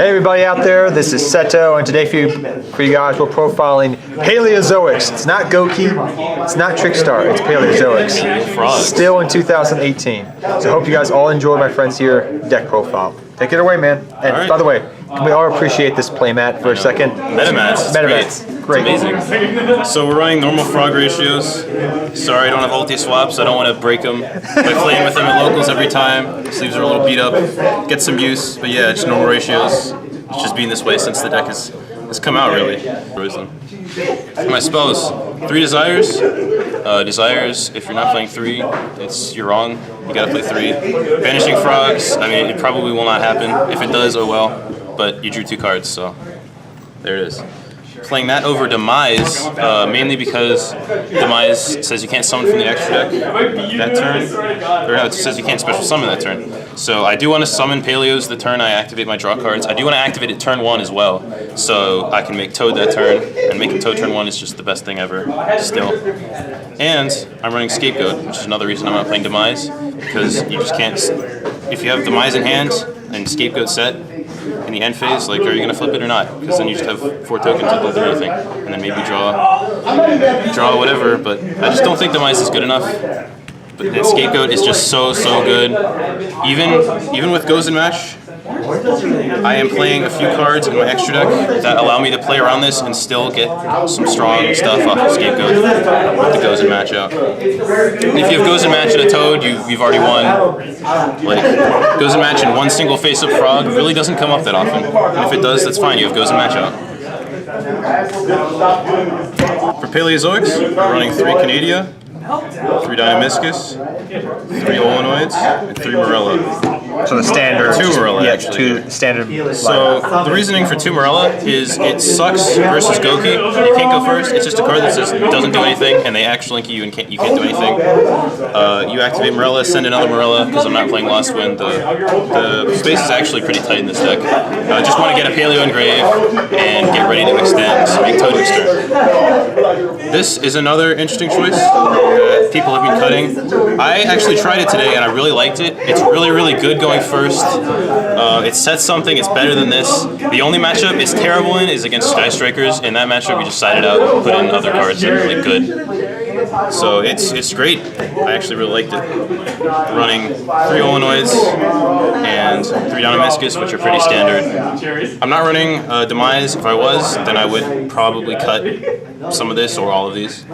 Hey everybody out there, this is Seto, and today for you guys we're profiling Paleozoics. It's not Goki, it's not Trickstar, it's Paleozoics. Still in 2018. So I hope you guys all enjoy my friends here deck profile. Take it away, man. And by the way, can we all appreciate this playmat for a second? Manassas. Great. It's amazing. So we're running normal frog ratios. Sorry, I don't have ulti swaps. I don't want to break them by playing with them at locals every time. Sleeves are a little beat up. Get some use, but yeah, just normal ratios. It's just been this way since the deck has come out, really. My spells: 3 desires. Desires, if you're not playing 3, you're wrong. You gotta play 3. Banishing frogs, I mean, it probably will not happen. If it does, oh well. But you drew 2 cards, so there it is. Playing that over Demise, mainly because Demise says you can't summon from the extra deck that turn. Or no, it says you can't special summon that turn. So I do want to summon Paleos the turn I activate my draw cards. I do want to activate it turn 1 as well, so I can make Toad that turn, and making Toad turn 1 is just the best thing ever, still. And I'm running Scapegoat, which is another reason I'm not playing Demise, because you just can't, if you have Demise in hand and Scapegoat set, in the end phase, like, are you gonna flip it or not? Because then you just have 4 tokens that don't do anything, and then maybe draw whatever. But I just don't think Demise is good enough. But the Scapegoat is just so good. Even with Goes and Match, I am playing a few cards in my extra deck that allow me to play around this and still get some strong stuff off of Scapegoat with the Goes and Match out. And if you have Goes and Match and a Toad, you've already won. Like, Goes and Match and one single face-up frog really doesn't come up that often. And if it does, that's fine, you have Goes and Match out. For Paleozoics, we're running 3 Canadia, 3 Dynamiscus, 3 Olenoids, and 3 Morella. So the standard. 2 Morella, actually. 2 standard. So the reasoning for 2 Morella is it sucks versus Goki. You can't go first. It's just a card that says it doesn't do anything, and they actually link you and you can't do anything. You activate Morella, send another Morella, because I'm not playing Lost Wind. The space is actually pretty tight in this deck. I just want to get a Paleo Engrave and get ready to extend, make Toad turn. This is another interesting choice that people have been cutting. I actually tried it today and I really liked it. It's really good going first. It sets something, it's better than this. The only matchup it's terrible in is against Sky Strikers. In that matchup you just side it out and put in other cards that are really good. So it's great. I actually really liked it. Running 3 Olenoids and 3 Dynamiscus, which are pretty standard. I'm not running Demise. If I was, then I would probably cut some of this or all of these.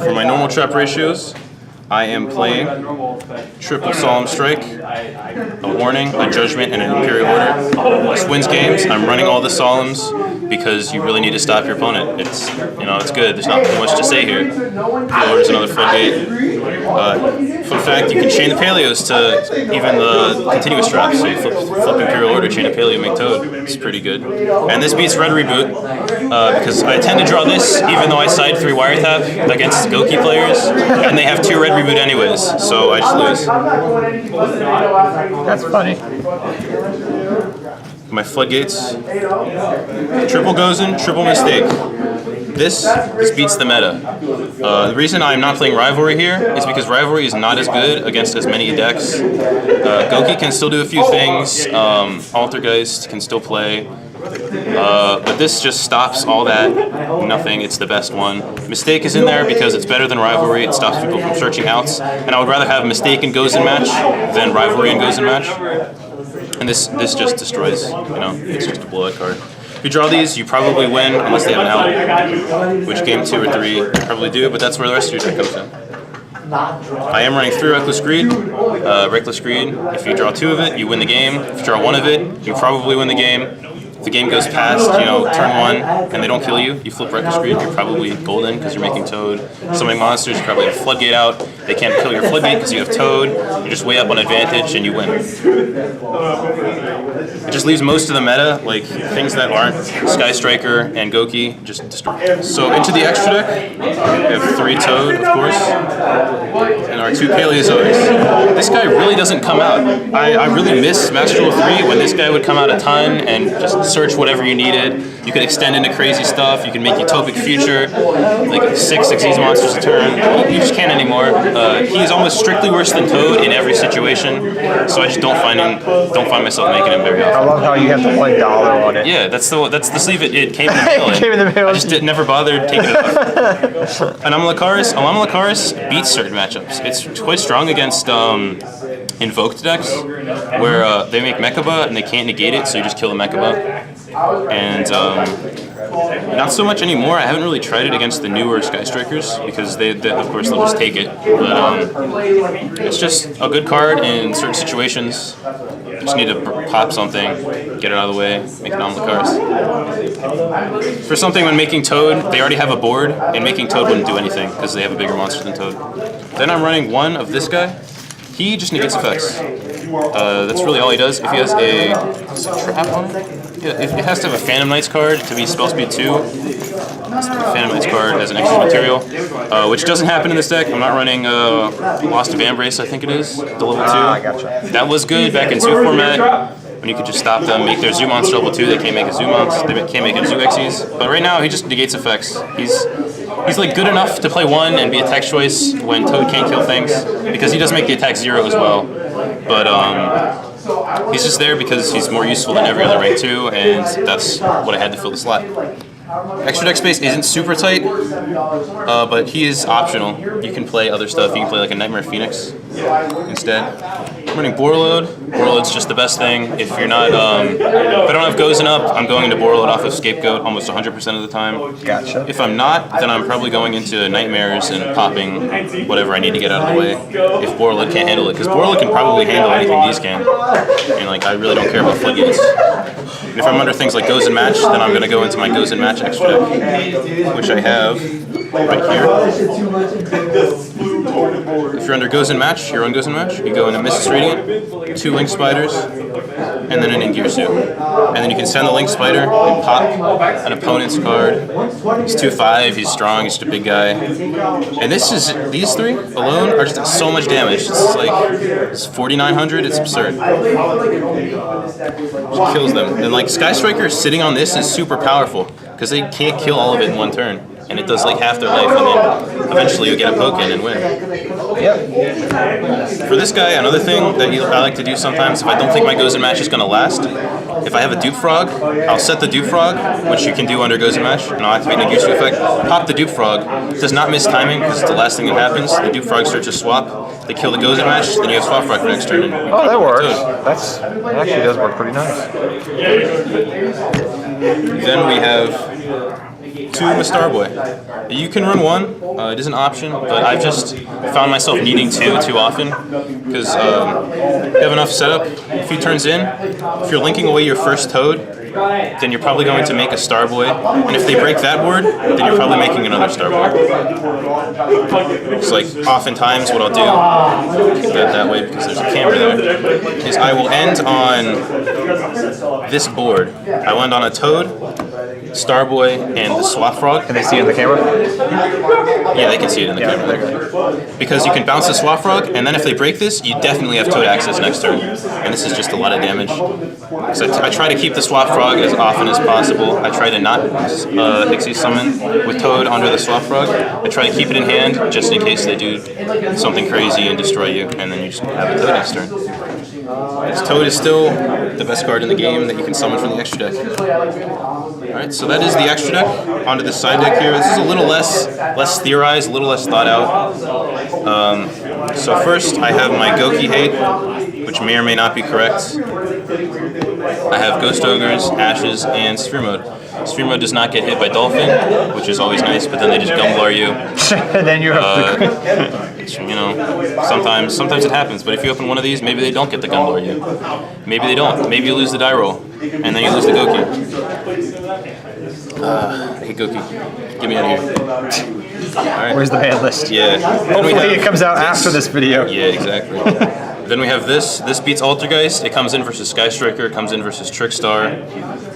For my normal trap ratios, I am playing triple Solemn Strike, a Warning, a Judgment, and an Imperial Order. This wins games. I'm running all the Solemns because you really need to stop your opponent. It's good. There's not much to say here. Imperial Order is another floodgate. Fun fact, you can chain the Paleos to even the continuous traps. So you flip Imperial Order, chain a Paleo, make Toad. It's pretty good. And this beats Red Reboot because I tend to draw this even though I side 3 Wiretap against Goki players, and they have 2 Red Reboot anyways, so I just lose. That's funny. My floodgates, triple Gozen, triple Mistake. This beats the meta. The reason I'm not playing Rivalry here is because Rivalry is not as good against as many decks. Goki can still do a few things, Altergeist can still play, but this just stops all that. Nothing, it's the best one. Mistake is in there because it's better than Rivalry, it stops people from searching outs, and I would rather have Mistake and Goes in Match than Rivalry and Goes in Match. And this just destroys, it's just a blowout card. If you draw these, you probably win unless they have an out, which game 2 or 3 you probably do, but that's where the rest of your deck comes in. I am running 3 Reckless Greed. Reckless Greed, if you draw 2 of it, you win the game. If you draw 1 of it, you probably win the game. If the game goes past, turn 1, and they don't kill you, you flip Reckless Greed, you're probably golden because you're making Toad. Summoning monsters, you probably have Floodgate out. They can't kill your Floodgate because you have Toad. You're just way up on advantage and you win. It just leaves most of the meta, like things that aren't Sky Striker and Goki, just destroy. So into the extra deck, we have 3 Toad, of course, and our 2 Paleozoics. This guy really doesn't come out. I really miss Master Duel 3 when this guy would come out a ton and just search whatever you needed. You could extend into crazy stuff. You can make Utopic Future, like 6 Xyz monsters a turn. You just can't anymore. he's almost strictly worse than Toad in every situation. So I just don't find myself making him very I often. love how you have the $1 on it. Yeah, that's the sleeve it came in the mail. It came in the mail. I just never bothered taking it off. And Alamalacaris beats certain matchups. It's quite strong against invoked decks, where they make Mechaba and they can't negate it, so you just kill the Mechaba. And not so much anymore. I haven't really tried it against the newer Sky Strikers because they of course they'll just take it. But it's just a good card in certain situations. You just need to pop something, get it out of the way, make an Alamalacaris. For something when making Toad, they already have a board, and making Toad wouldn't do anything because they have a bigger monster than Toad. Then I'm running one of this guy. He just negates effects. That's really all he does. If he has a trap on it? Yeah, it has to have a Phantom Knights card to be spell speed 2. Phantom Knights card has an extra material, which doesn't happen in this deck. I'm not running Lost of Ambrace, I think it is, the level 2. Gotcha. That was good back in Zoo format, when you could just stop them, make their Zoo monster level 2. They can't make a Zoo monster, they can't make a Zoo Xyz. But right now, he just negates effects. He's like good enough to play 1 and be attack choice when Toad can't kill things, because he does make the attack 0 as well. But he's just there because he's more useful than every other rank 2, and that's what I had to fill the slot. Extra deck space isn't super tight, but he is optional. You can play other stuff. You can play like a Nightmare Phoenix instead. I'm running Borreload. Borreload's just the best thing. If you're not, if I don't have Gozen up, I'm going into Borreload off of Scapegoat almost 100% of the time. Gotcha. If I'm not, then I'm probably going into Nightmares and popping whatever I need to get out of the way. If Borreload can't handle it, because Borreload can probably handle anything these can. And like, I really don't care about Floodgates. And if I'm under things like Gozen Match, then I'm going to go into my Gozen Match extra deck, which I have right here. If you're under Gozen Match, your own Gozen Match, you go into Mrs. Radiant, 2 Link Spiders, and then an Ingirsu. And then you can send the Link Spider and pop an opponent's card. He's 2/5, he's strong, he's just a big guy. And these 3 alone are just so much damage. It's like, it's 4,900, it's absurd. Just kills them. And like, Sky Striker sitting on this is super powerful, because they can't kill all of it in 1 turn. And it does like half their life, and then eventually you get a poke in and win. Yep. For this guy, another thing that I like to do sometimes, if I don't think my Gozen Match is going to last, if I have a Dupe Frog, I'll set the Dupe Frog, which you can do under Gozen Match, and I'll activate the Negushu effect, pop the Dupe Frog. It does not miss timing, because it's the last thing that happens. The Dupe Frog starts to swap, they kill the Gozen Match, then you have Swap Frog for next turn. Oh, that works. That actually does work pretty nice. Then we have 2 Mastar Boy. You can run 1, it is an option, but I've just found myself needing 2 too often, because you have enough setup. A few turns in, if you're linking away your first Toad, then you're probably going to make a Star Boy, and if they break that board, then you're probably making another Star Boy. It's like, oftentimes what I'll do, keep that way because there's a camera there, is I will end on this board. I will end on a Toad, Starboy, and the Swap Frog. Can they see it in the camera? Yeah, they can see it in the camera there. Because you can bounce the Swap Frog, and then if they break this, you definitely have Toad access next turn. And this is just a lot of damage. So I try to keep the Swap Frog as often as possible. I try to not Xyz summon with Toad under the Swap Frog. I try to keep it in hand, just in case they do something crazy and destroy you, and then you just have a Toad next turn. This Toad is still the best card in the game that you can summon from the extra deck. Alright, so that is the extra deck. Onto the side deck here. This is a little less theorized, a little less thought out. So first, I have my Goki hate, which may or may not be correct. I have Ghost Ogres, Ashes, and Sphere Mode. Sphere Mode does not get hit by Dolphin, which is always nice, but then they just Gumblar you. And then you have You know, sometimes it happens, but if you open one of these, maybe they don't get the Gumblar you. Maybe they don't. Maybe you lose the die roll, and then you lose the Goki. I hate Goki. Get me out of here. Right. Where's the ban list? Yeah. Hopefully it comes out after this video. Yeah, exactly. Then we have this. This beats Altergeist. It comes in versus Sky Striker. It comes in versus Trickstar.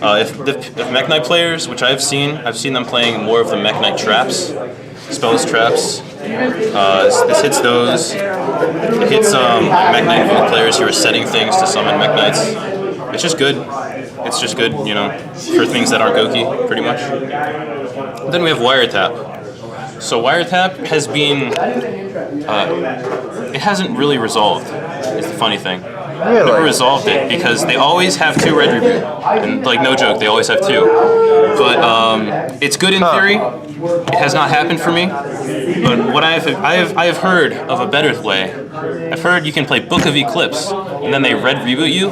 If Mech Knight players, which I've seen them playing more of the Mech Knight traps, spells traps. This hits those. It hits Mech Knight Vogue players who are setting things to summon Mech Knights. It's just good. It's just good, you know, for things that aren't Goki, pretty much. Then we have Wiretap. So Wiretap has been, it hasn't really resolved, is the funny thing. Really? Never resolved it because they always have 2 red reboot. And like, no joke, they always have 2. But it's good in theory. It has not happened for me. But what I have heard of a better play. I've heard you can play Book of Eclipse, and then they red reboot you,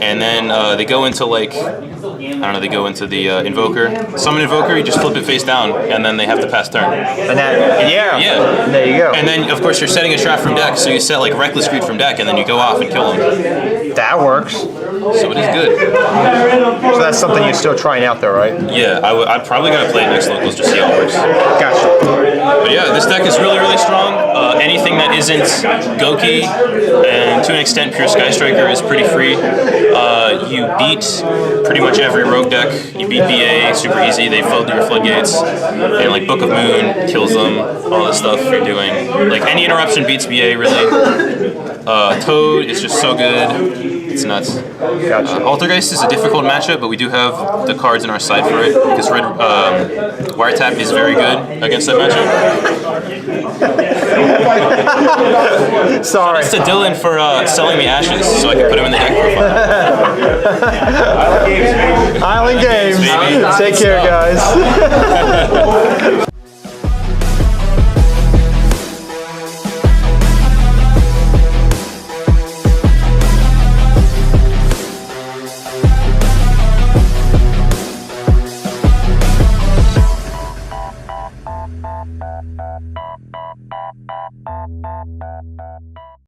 and then they go into like, I don't know, they go into the Invoker. Summon Invoker, you just flip it face down, and then they have to pass turn. And that, yeah. There you go. And then, of course, you're setting a trap from deck, so you set like Reckless Greed from deck, and then you go off and kill them. That works. So it is good. So that's something you're still trying out, though, right? Yeah, I'm probably gonna play it next locals just see how it works. Gotcha. But yeah, this deck is really, really strong. Anything that isn't Goki and to an extent Pure Sky Striker is pretty free. You beat pretty much every rogue deck. You beat BA super easy. They flood your floodgates, and like Book of Moon kills them. All this stuff you're doing. Like any interruption beats BA really. Toad is just so good. It's nuts. Gotcha. Altergeist is a difficult matchup, but we do have the cards in our side for it because red Wiretap is very good against that matchup. Sorry. Thanks to Dylan for selling me Ashes so I can put him in the deck profile. Island Games. Baby. Take care, guys.